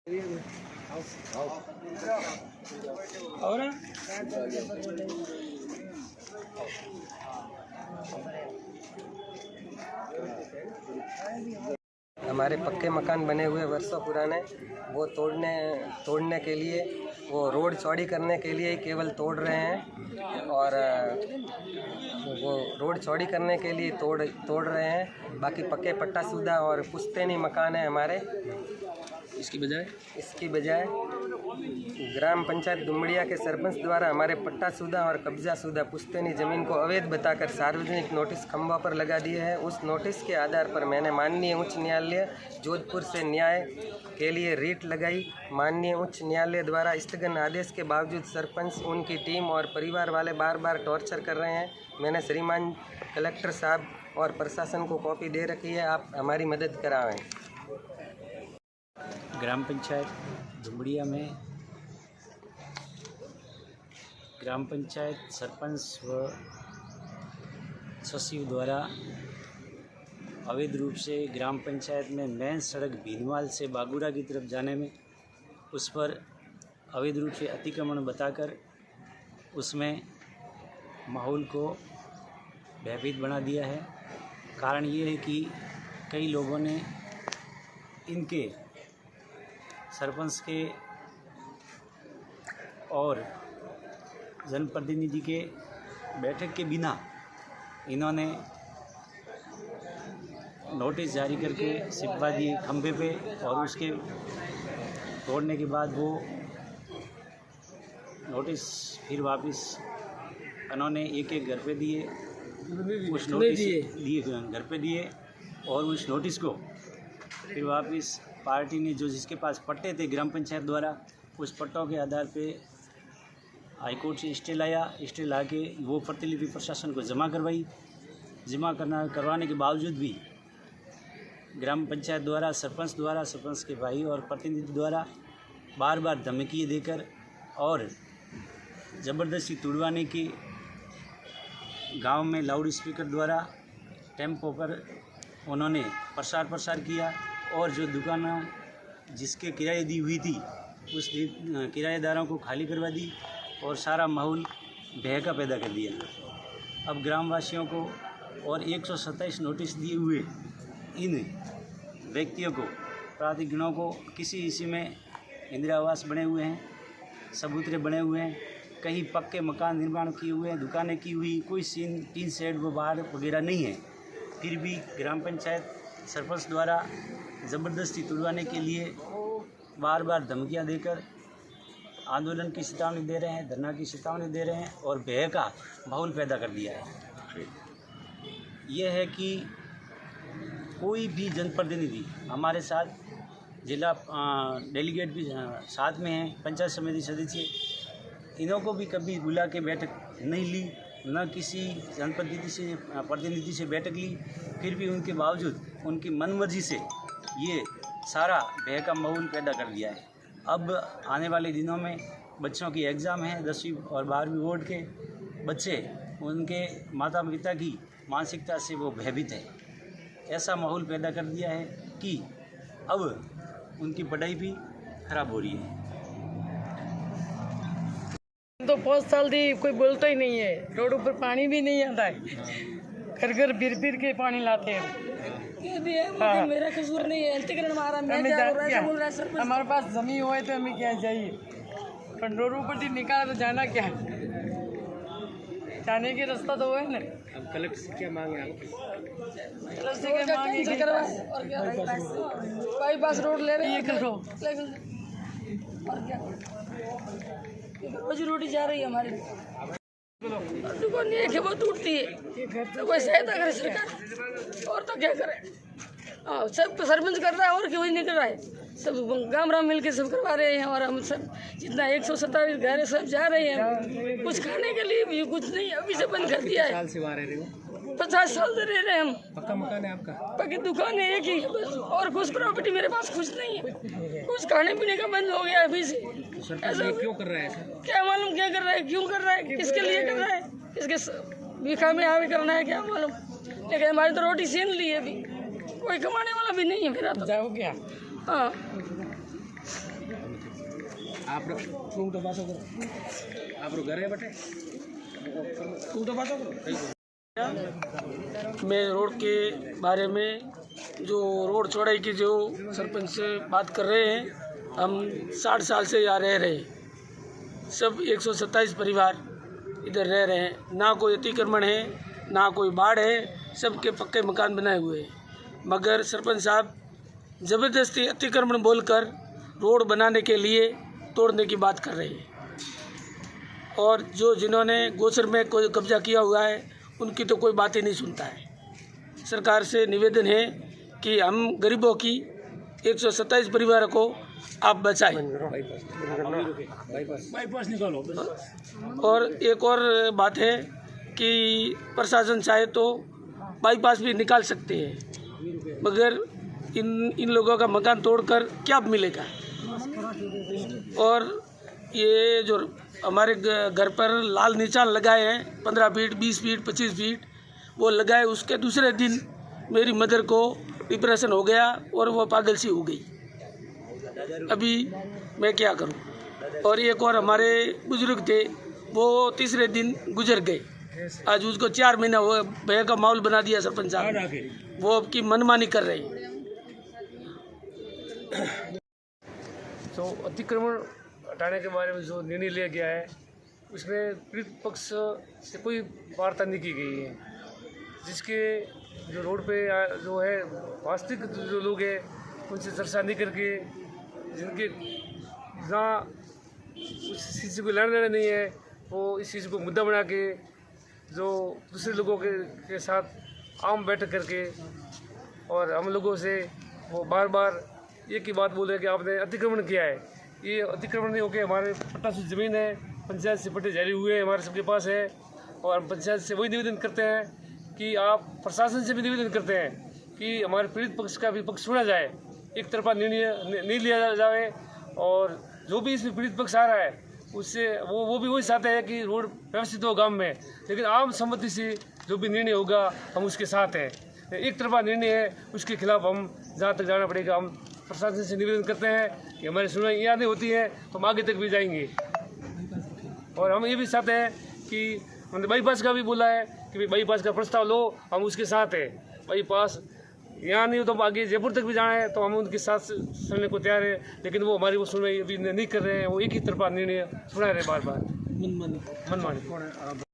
और हमारे पक्के मकान बने हुए वर्षों पुराने, वो तोड़ने के लिए, वो रोड चौड़ी करने के लिए केवल तोड़ रहे हैं। और वो रोड चौड़ी करने के लिए तोड़ रहे हैं। बाकी पक्के पट्टाशुदा और पुश्तैनी मकान है हमारे। इसकी बजाय ग्राम पंचायत दुमड़िया के सरपंच द्वारा हमारे पट्टाशुदा और कब्जाशुदा पुश्तैनी ज़मीन को अवैध बताकर सार्वजनिक नोटिस खंभा पर लगा दिए हैं। उस नोटिस के आधार पर मैंने माननीय उच्च न्यायालय जोधपुर से न्याय के लिए रीट लगाई। माननीय उच्च न्यायालय द्वारा स्थगन आदेश के बावजूद सरपंच, उनकी टीम और परिवार वाले बार बार टॉर्चर कर रहे हैं। मैंने श्रीमान कलेक्टर साहब और प्रशासन को कॉपी दे रखी है, आप हमारी मदद कराएं। ग्राम पंचायत दुमड़िया में ग्राम पंचायत सरपंच व सचिव द्वारा अवैध रूप से ग्राम पंचायत में मेन सड़क भीनवाल से बागुड़ा की तरफ जाने में उस पर अवैध रूप से अतिक्रमण बताकर उसमें माहौल को भयभीत बना दिया है। कारण ये है कि कई लोगों ने इनके सरपंच के और जनप्रतिनिधि के बैठक के बिना इन्होंने नोटिस जारी करके सिपवा दिए खंभे पे, और उसके तोड़ने के बाद वो नोटिस फिर वापस उन्होंने एक घर पे दिए, उस नोटिस दिए घर पे दिए, और उस नोटिस को फिर वापस पार्टी ने जो जिसके पास पट्टे थे ग्राम पंचायत द्वारा, उस पट्टों के आधार पे हाईकोर्ट से स्टे लाया। स्टे ला के वो प्रतिलिपि प्रशासन को जमा करवाई। करवाने के बावजूद भी ग्राम पंचायत द्वारा सरपंच के भाई और प्रतिनिधि द्वारा बार बार धमकी देकर और ज़बरदस्ती तुड़वाने की गांव में लाउड स्पीकर द्वारा टेम्पो पर उन्होंने प्रसार किया। और जो दुकान जिसके किराए दी हुई थी उस किराएदारों को खाली करवा दी और सारा माहौल भय का पैदा कर दिया। अब ग्रामवासियों को और 127 नोटिस दिए हुए इन व्यक्तियों को, प्राधिकरणों को, किसी में इंदिरा आवास बने हुए हैं, सबूतरे बने हुए हैं, कहीं पक्के मकान निर्माण किए हुए हैं, दुकानें की हुई, कोई टीन शेड व बाहर वगैरह नहीं है। फिर भी ग्राम पंचायत सरपंच द्वारा ज़बरदस्ती तुड़वाने के लिए बार बार धमकियां देकर आंदोलन की चेतावनी दे रहे हैं, धरना की चेतावनी दे रहे हैं और भय का माहौल पैदा कर दिया है। यह है कि कोई भी जनप्रतिनिधि हमारे साथ, जिला डेलीगेट भी साथ में हैं, पंचायत समिति सदस्य, इन्हों को भी कभी बुला के बैठक नहीं ली, न किसी जनप्रतिनिधि से बैठक ली। फिर भी उनके बावजूद उनकी मनमर्जी से ये सारा भय का माहौल पैदा कर दिया है। अब आने वाले दिनों में बच्चों की एग्ज़ाम है, 10वीं और 12वीं बोर्ड के बच्चे, उनके माता पिता की मानसिकता से वो भयभीत है। ऐसा माहौल पैदा कर दिया है कि अब उनकी पढ़ाई भी खराब हो रही है। तो 5 साल दी कोई बोलता ही नहीं है, रोड ऊपर पानी भी नहीं आता है, घर फिर के पानी लाते हैं। हाँ। मेरा कसूर नहीं है, हमारे पास जमीन हुए तो हमें क्या चाहिए, पर रोड ऊपर से निकाला तो जाना क्या है, जाने की रास्ता तो है ना। अब कलेक्टर से क्या मांगे आपकी? कलेक्टर से क्या मांगे बाईपास रोड ले रहे हैं, करो और क्या, रोजी रोटी जा रही है हमारी। दुकान एक है वो टूटती है, तो कोई सहायता करे सरकार, और तो क्या करे। हाँ, सब सरपंच कर रहा है और कोई नहीं कर रहा है, सब गाँव मिल के सब करवा रहे हैं। और हम सब जितना 127 घर है सब जा रहे हैं, कुछ खाने के लिए भी कुछ नहीं, अभी से बंद कर दिया है। 50 साल से रह रहे हैं हम। पक्का मकान है आपका? पक्की दुकान है एक ही बस, और कुछ प्रॉपर्टी मेरे पास कुछ नहीं है, कुछ खाने पीने का बंद हो गया अभी से। ऐसा क्यों कर रहा है? क्या मालूम क्या कर रहा है, क्यों कर रहा है, किसके लिए कर रहा है, किसके भिखा में आवे करना है क्या मालूम। लेकिन हमारी तो रोटी छीन ली है, अभी कोई कमाने वाला भी नहीं है मेरा तो। जाओ क्या? हाँ। आप તું તો પાછો કરો આપણું ઘરે બટે તું તો પાછો કરો मैं रोड के बारे में जो रोड चौड़ाई की जो सरपंच से बात कर रहे हैं, हम 60 साल से यहाँ रह रहे हैं। सब 127 परिवार इधर रह रहे हैं। ना कोई अतिक्रमण है, ना कोई बाढ़ है, सबके पक्के मकान बनाए हुए हैं। मगर सरपंच साहब ज़बरदस्ती अतिक्रमण बोलकर रोड बनाने के लिए तोड़ने की बात कर रहे हैं। और जो जिन्होंने गोचर में कोई कब्जा किया हुआ है, उनकी तो कोई बात ही नहीं सुनता है। सरकार से निवेदन है कि हम गरीबों की 127 परिवारों को आप बचाएं। बाईपास निकालो और एक और बात है कि प्रशासन चाहे तो बाईपास भी निकाल सकते हैं, मगर इन लोगों का मकान तोड़कर क्या मिलेगा। और ये जो हमारे घर पर लाल निशान लगाए हैं 15 फीट 20 फीट 25 फीट वो लगाए, उसके दूसरे दिन मेरी मदर को डिप्रेशन हो गया और वो पागल सी हो गई। अभी मैं क्या करूं। और एक और हमारे बुजुर्ग थे, वो तीसरे दिन गुजर गए। आज उसको 4 महीना हुआ, भैया का माहौल बना दिया सरपंच साहब, वो अब की मनमानी कर रहे हैं। तो अतिक्रमण हटाने के बारे में जो निर्णय लिया गया है, उसमें पीड़ित पक्ष से कोई वार्ता नहीं की गई है, जिसके जो रोड पे जो है वास्तविक जो लोग हैं उनसे चर्चा नहीं करके, जिनके जहाँ उस चीज़ को लड़ने नहीं है, वो इस चीज़ को मुद्दा बना के जो दूसरे लोगों के साथ आम बैठक करके और हम लोगों से वो बार बार एक ही बात बोल रहे हैं कि आपने अतिक्रमण किया है। ये अतिक्रमण नहीं होकर हमारे पट्टा से ज़मीन है, पंचायत से पट्टे जारी हुए हैं, हमारे सबके पास है। और हम पंचायत से वही निवेदन करते हैं कि आप प्रशासन से भी निवेदन करते हैं कि हमारे पीड़ित पक्ष का भी पक्ष सुना जाए, एक तरफा निर्णय नहीं लिया जाए। और जो भी इसमें पीड़ित पक्ष आ रहा है उससे वो भी वही चाहते हैं कि रोड व्यवस्थित हो गाँव में, लेकिन आम सहमति से जो भी निर्णय होगा हम उसके साथ हैं। एक तरफा निर्णय है, उसके खिलाफ हम जहाँ तक जाना पड़ेगा हम प्रशासन से निवेदन करते हैं कि हमारी सुनवाई यहाँ नहीं होती है तो हम आगे तक भी जाएंगे। और हम ये भी चाहते हैं कि हमने बाईपास का भी बोला है कि भाई बाईपास का प्रस्ताव लो, हम उसके साथ हैं। बाईपास यहाँ नहीं हो तो आगे जयपुर तक भी जाना है तो हम उनके साथ सुनने को तैयार है, लेकिन वो हमारी वो सुनवाई अभी नहीं कर रहे हैं। वो एक ही तरफा निर्णय सुना रहे बार बार मनमानी।